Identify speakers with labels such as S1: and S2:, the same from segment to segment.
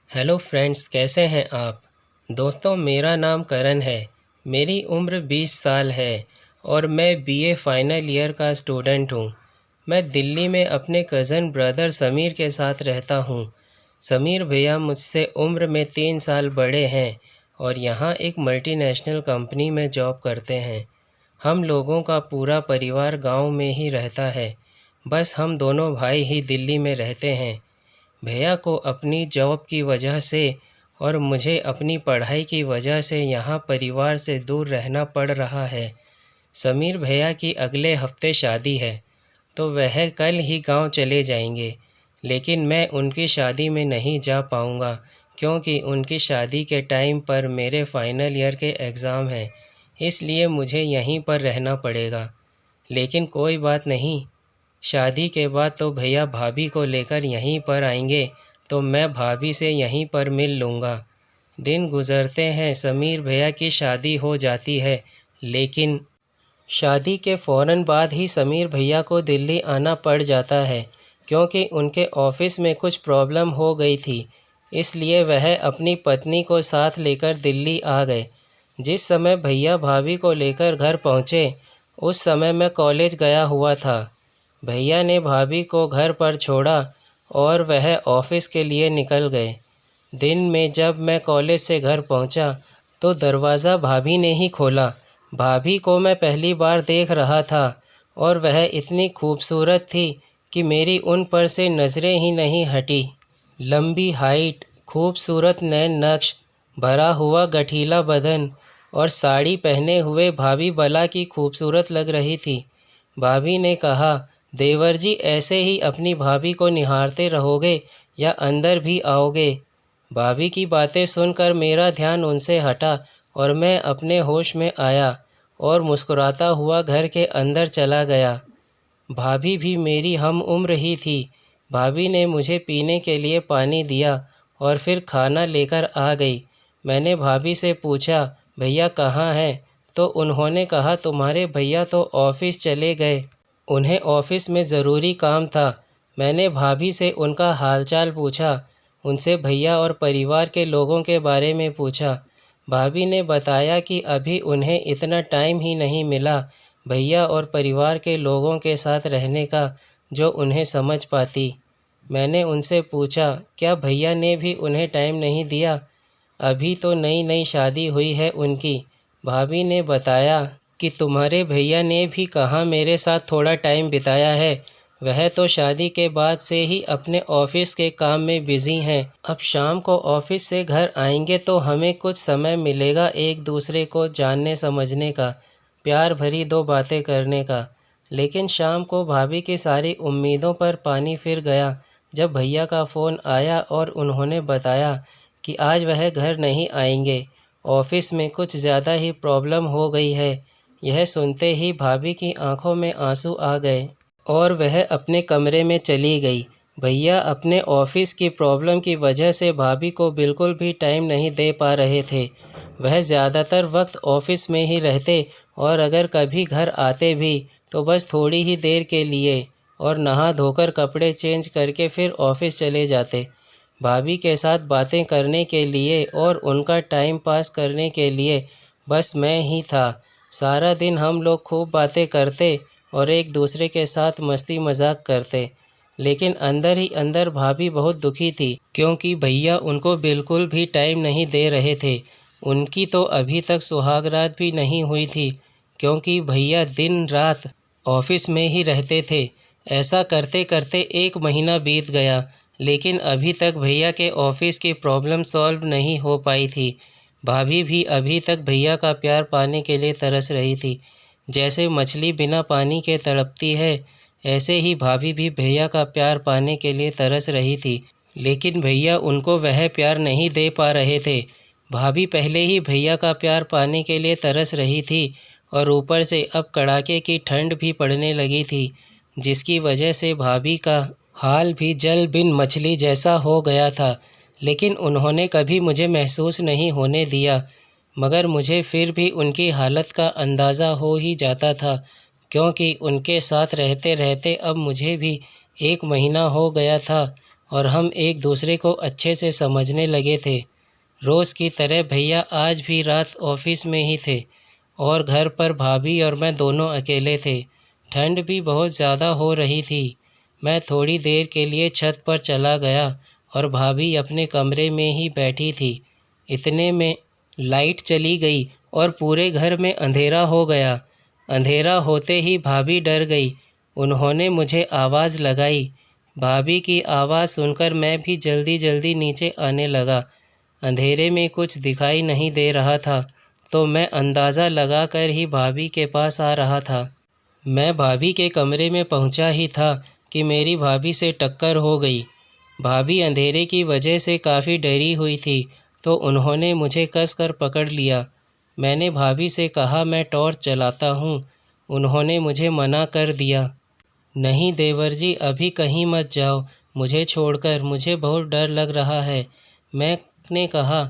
S1: Hello friends, कैसे हैं आप। दोस्तों, मेरा नाम करण है। मेरी उम्र 20 साल है और मैं बीए फाइनल ईयर का स्टूडेंट हूँ। मैं दिल्ली में अपने कज़न ब्रदर समीर के साथ रहता हूँ। समीर भैया मुझसे उम्र में 3 साल बड़े हैं और यहाँ एक मल्टीनेशनल कंपनी में जॉब करते हैं। हम लोगों का पूरा परिवार गांव में ही रहता है। बस हम दोनों भाई ही दिल्ली में रहते हैं। भैया को अपनी जॉब की वजह से और मुझे अपनी पढ़ाई की वजह से यहाँ परिवार से दूर रहना पड़ रहा है। समीर भैया की अगले हफ्ते शादी है तो वह कल ही गांव चले जाएंगे, लेकिन मैं उनकी शादी में नहीं जा पाऊँगा क्योंकि उनकी शादी के टाइम पर मेरे फाइनल ईयर के एग्ज़ाम हैं। इसलिए मुझे यहीं पर रहना पड़ेगा। लेकिन कोई बात नहीं, शादी के बाद तो भैया भाभी को लेकर यहीं पर आएंगे तो मैं भाभी से यहीं पर मिल लूँगा। दिन गुज़रते हैं, समीर भैया की शादी हो जाती है, लेकिन शादी के फ़ौरन बाद ही समीर भैया को दिल्ली आना पड़ जाता है क्योंकि उनके ऑफ़िस में कुछ प्रॉब्लम हो गई थी। इसलिए वह अपनी पत्नी को साथ लेकर दिल्ली आ गए। जिस समय भैया भाभी को लेकर घर पहुँचे उस समय मैं कॉलेज गया हुआ था। भैया ने भाभी को घर पर छोड़ा और वह ऑफिस के लिए निकल गए। दिन में जब मैं कॉलेज से घर पहुंचा तो दरवाज़ा भाभी ने ही खोला। भाभी को मैं पहली बार देख रहा था और वह इतनी खूबसूरत थी कि मेरी उन पर से नज़रें ही नहीं हटी। लंबी हाइट, खूबसूरत नैन नक्श, भरा हुआ गठीला बदन और साड़ी पहने हुए भाभी भला की खूबसूरत लग रही थी। भाभी ने कहा, देवर जी ऐसे ही अपनी भाभी को निहारते रहोगे या अंदर भी आओगे। भाभी की बातें सुनकर मेरा ध्यान उनसे हटा और मैं अपने होश में आया और मुस्कुराता हुआ घर के अंदर चला गया। भाभी भी मेरी हम उम्र ही थी। भाभी ने मुझे पीने के लिए पानी दिया और फिर खाना लेकर आ गई। मैंने भाभी से पूछा, भैया कहाँ हैं? तो उन्होंने कहा, तुम्हारे भैया तो ऑफिस चले गए, उन्हें ऑफिस में ज़रूरी काम था। मैंने भाभी से उनका हालचाल पूछा, उनसे भैया और परिवार के लोगों के बारे में पूछा। भाभी ने बताया कि अभी उन्हें इतना टाइम ही नहीं मिला भैया और परिवार के लोगों के साथ रहने का जो उन्हें समझ पाती। मैंने उनसे पूछा, क्या भैया ने भी उन्हें टाइम नहीं दिया? अभी तो नई नई शादी हुई है उनकी। भाभी ने बताया कि तुम्हारे भैया ने भी कहाँ मेरे साथ थोड़ा टाइम बिताया है, वह तो शादी के बाद से ही अपने ऑफिस के काम में बिजी हैं। अब शाम को ऑफिस से घर आएंगे तो हमें कुछ समय मिलेगा एक दूसरे को जानने समझने का, प्यार भरी दो बातें करने का। लेकिन शाम को भाभी की सारी उम्मीदों पर पानी फिर गया जब भैया का फ़ोन आया और उन्होंने बताया कि आज वह घर नहीं आएंगे, ऑफिस में कुछ ज़्यादा ही प्रॉब्लम हो गई है। यह सुनते ही भाभी की आंखों में आंसू आ गए और वह अपने कमरे में चली गई। भैया अपने ऑफिस की प्रॉब्लम की वजह से भाभी को बिल्कुल भी टाइम नहीं दे पा रहे थे। वह ज़्यादातर वक्त ऑफिस में ही रहते और अगर कभी घर आते भी तो बस थोड़ी ही देर के लिए और नहा धोकर कपड़े चेंज करके फिर ऑफिस चले जाते। भाभी के साथ बातें करने के लिए और उनका टाइम पास करने के लिए बस मैं ही था। सारा दिन हम लोग खूब बातें करते और एक दूसरे के साथ मस्ती मजाक करते। लेकिन अंदर ही अंदर भाभी बहुत दुखी थी क्योंकि भैया उनको बिल्कुल भी टाइम नहीं दे रहे थे। उनकी तो अभी तक सुहागरात भी नहीं हुई थी क्योंकि भैया दिन रात ऑफिस में ही रहते थे। ऐसा करते करते 1 महीना बीत गया, लेकिन अभी तक भैया के ऑफिस की प्रॉब्लम सॉल्व नहीं हो पाई थी। भाभी भी अभी तक भैया का प्यार पाने के लिए तरस रही थी। जैसे मछली बिना पानी के तड़पती है, ऐसे ही भाभी भी भैया का प्यार पाने के लिए तरस रही थी, लेकिन भैया उनको वह प्यार नहीं दे पा रहे थे। भाभी पहले ही भैया का प्यार पाने के लिए तरस रही थी और ऊपर से अब कड़ाके की ठंड भी पड़ने लगी थी, जिसकी वजह से भाभी का हाल भी जल बिन मछली जैसा हो गया था। लेकिन उन्होंने कभी मुझे महसूस नहीं होने दिया, मगर मुझे फिर भी उनकी हालत का अंदाज़ा हो ही जाता था क्योंकि उनके साथ रहते रहते अब मुझे भी 1 महीना हो गया था और हम एक दूसरे को अच्छे से समझने लगे थे। रोज़ की तरह भैया आज भी रात ऑफिस में ही थे और घर पर भाभी और मैं दोनों अकेले थे। ठंड भी बहुत ज़्यादा हो रही थी। मैं थोड़ी देर के लिए छत पर चला गया और भाभी अपने कमरे में ही बैठी थी। इतने में लाइट चली गई और पूरे घर में अंधेरा हो गया। अंधेरा होते ही भाभी डर गई। उन्होंने मुझे आवाज़ लगाई। भाभी की आवाज़ सुनकर मैं भी जल्दी जल्दी नीचे आने लगा। अंधेरे में कुछ दिखाई नहीं दे रहा था, तो मैं अंदाज़ा लगाकर ही भाभी के पास आ रहा था। मैं भाभी के कमरे में पहुंचा ही था कि मेरी भाभी से टक्कर हो गई। भाभी अंधेरे की वजह से काफ़ी डरी हुई थी, तो उन्होंने मुझे कसकर पकड़ लिया। मैंने भाभी से कहा मैं टॉर्च जलाता हूँ। उन्होंने मुझे मना कर दिया। नहीं देवर जी, अभी कहीं मत जाओ मुझे छोड़कर, मुझे बहुत डर लग रहा है। मैंने कहा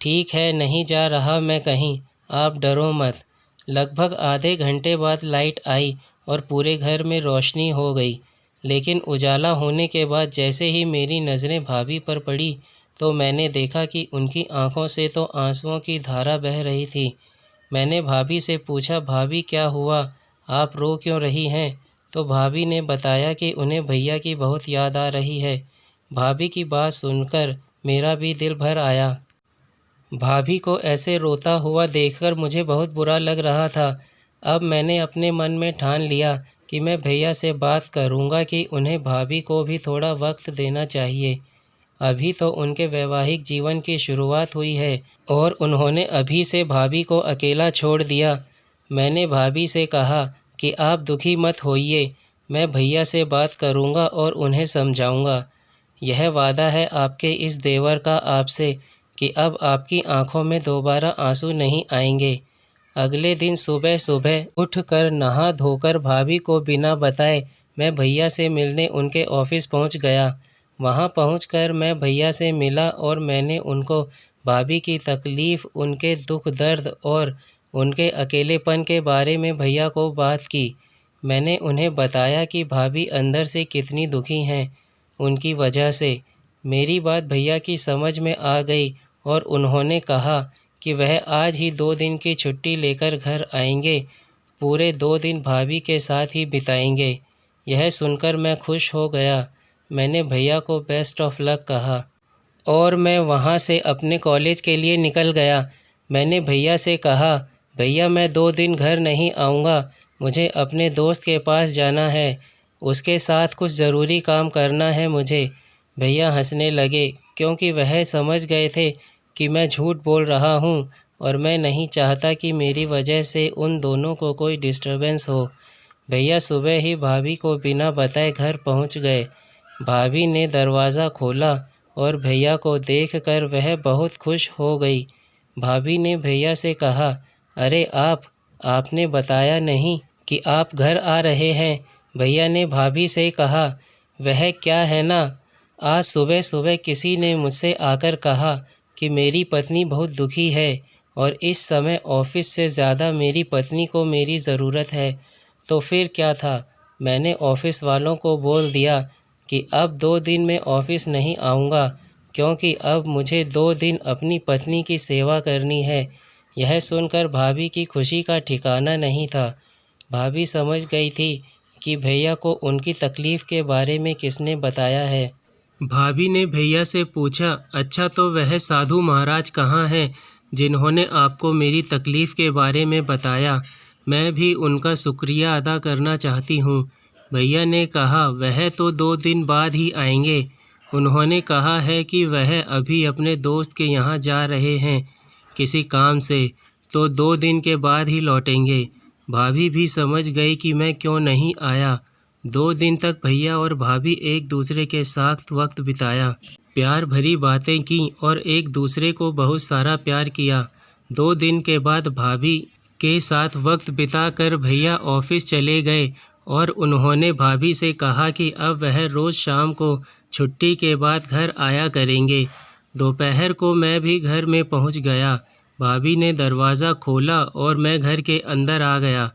S1: ठीक है, नहीं जा रहा मैं कहीं, आप डरो मत। लगभग आधे घंटे बाद लाइट आई और पूरे घर में रोशनी हो गई। लेकिन उजाला होने के बाद जैसे ही मेरी नज़रें भाभी पर पड़ी तो मैंने देखा कि उनकी आंखों से तो आंसुओं की धारा बह रही थी। मैंने भाभी से पूछा, भाभी क्या हुआ, आप रो क्यों रही हैं? तो भाभी ने बताया कि उन्हें भैया की बहुत याद आ रही है। भाभी की बात सुनकर मेरा भी दिल भर आया। भाभी को ऐसे रोता हुआ देखकर मुझे बहुत बुरा लग रहा था। अब मैंने अपने मन में ठान लिया कि मैं भैया से बात करूंगा कि उन्हें भाभी को भी थोड़ा वक्त देना चाहिए। अभी तो उनके वैवाहिक जीवन की शुरुआत हुई है और उन्होंने अभी से भाभी को अकेला छोड़ दिया। मैंने भाभी से कहा कि आप दुखी मत होइए, मैं भैया से बात करूंगा और उन्हें समझाऊंगा। यह वादा है आपके इस देवर का आपसे कि अब आपकी आंखों में दोबारा आंसू नहीं आएंगे। अगले दिन सुबह सुबह उठकर नहा धोकर भाभी को बिना बताए मैं भैया से मिलने उनके ऑफिस पहुंच गया। वहां पहुंचकर मैं भैया से मिला और मैंने उनको भाभी की तकलीफ़, उनके दुख दर्द और उनके अकेलेपन के बारे में भैया को बात की। मैंने उन्हें बताया कि भाभी अंदर से कितनी दुखी हैं उनकी वजह से। मेरी बात भैया की समझ में आ गई और उन्होंने कहा कि वह आज ही 2 दिन की छुट्टी लेकर घर आएंगे। पूरे 2 दिन भाभी के साथ ही बिताएंगे। यह सुनकर मैं खुश हो गया। मैंने भैया को बेस्ट ऑफ लक कहा और मैं वहाँ से अपने कॉलेज के लिए निकल गया। मैंने भैया से कहा, भैया मैं 2 दिन घर नहीं आऊँगा, मुझे अपने दोस्त के पास जाना है, उसके साथ कुछ ज़रूरी काम करना है मुझे। भैया हंसने लगे क्योंकि वह समझ गए थे कि मैं झूठ बोल रहा हूँ और मैं नहीं चाहता कि मेरी वजह से उन दोनों को कोई डिस्टर्बेंस हो। भैया सुबह ही भाभी को बिना बताए घर पहुँच गए। भाभी ने दरवाज़ा खोला और भैया को देखकर वह बहुत खुश हो गई। भाभी ने भैया से कहा, अरे आपने बताया नहीं कि आप घर आ रहे हैं। भैया ने भाभी से कहा, वह क्या है ना, आज सुबह सुबह किसी ने मुझसे आकर कहा कि मेरी पत्नी बहुत दुखी है और इस समय ऑफिस से ज़्यादा मेरी पत्नी को मेरी ज़रूरत है। तो फिर क्या था, मैंने ऑफिस वालों को बोल दिया कि अब 2 दिन में ऑफिस नहीं आऊँगा क्योंकि अब मुझे 2 दिन अपनी पत्नी की सेवा करनी है। यह सुनकर भाभी की खुशी का ठिकाना नहीं था। भाभी समझ गई थी कि भैया को उनकी तकलीफ़ के बारे में किसने बताया है। भाभी ने भैया से पूछा, अच्छा तो वह साधु महाराज कहाँ हैं जिन्होंने आपको मेरी तकलीफ़ के बारे में बताया? मैं भी उनका शुक्रिया अदा करना चाहती हूँ। भैया ने कहा, वह तो 2 दिन बाद ही आएंगे। उन्होंने कहा है कि वह अभी अपने दोस्त के यहाँ जा रहे हैं किसी काम से, तो 2 दिन के बाद ही लौटेंगे। भाभी भी समझ गई कि मैं क्यों नहीं आया। 2 दिन तक भैया और भाभी एक दूसरे के साथ वक्त बिताया, प्यार भरी बातें की और एक दूसरे को बहुत सारा प्यार किया। 2 दिन के बाद भाभी के साथ वक्त बिताकर भैया ऑफिस चले गए और उन्होंने भाभी से कहा कि अब वह रोज़ शाम को छुट्टी के बाद घर आया करेंगे। दोपहर को मैं भी घर में पहुंच गया। भाभी ने दरवाज़ा खोला और मैं घर के अंदर आ गया।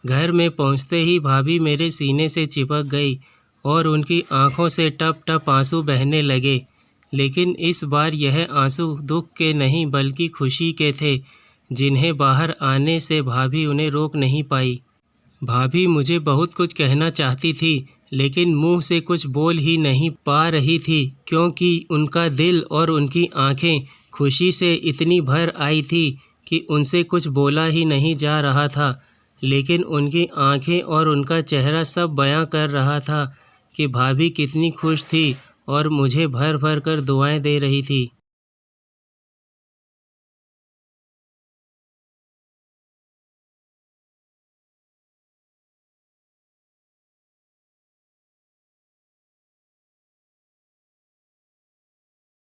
S1: घर में पहुंचते ही भाभी मेरे सीने से चिपक गई और उनकी आंखों से टप टप आंसू बहने लगे। लेकिन इस बार यह आंसू दुख के नहीं बल्कि खुशी के थे, जिन्हें बाहर आने से भाभी उन्हें रोक नहीं पाई। भाभी मुझे बहुत कुछ कहना चाहती थी, लेकिन मुंह से कुछ बोल ही नहीं पा रही थी, क्योंकि उनका दिल और उनकी आंखें खुशी से इतनी भर आई थी कि उनसे कुछ बोला ही नहीं जा रहा था। लेकिन उनकी आंखें और उनका चेहरा सब बयां कर रहा था कि भाभी कितनी खुश थी और मुझे भर भर कर दुआएं दे रही थी।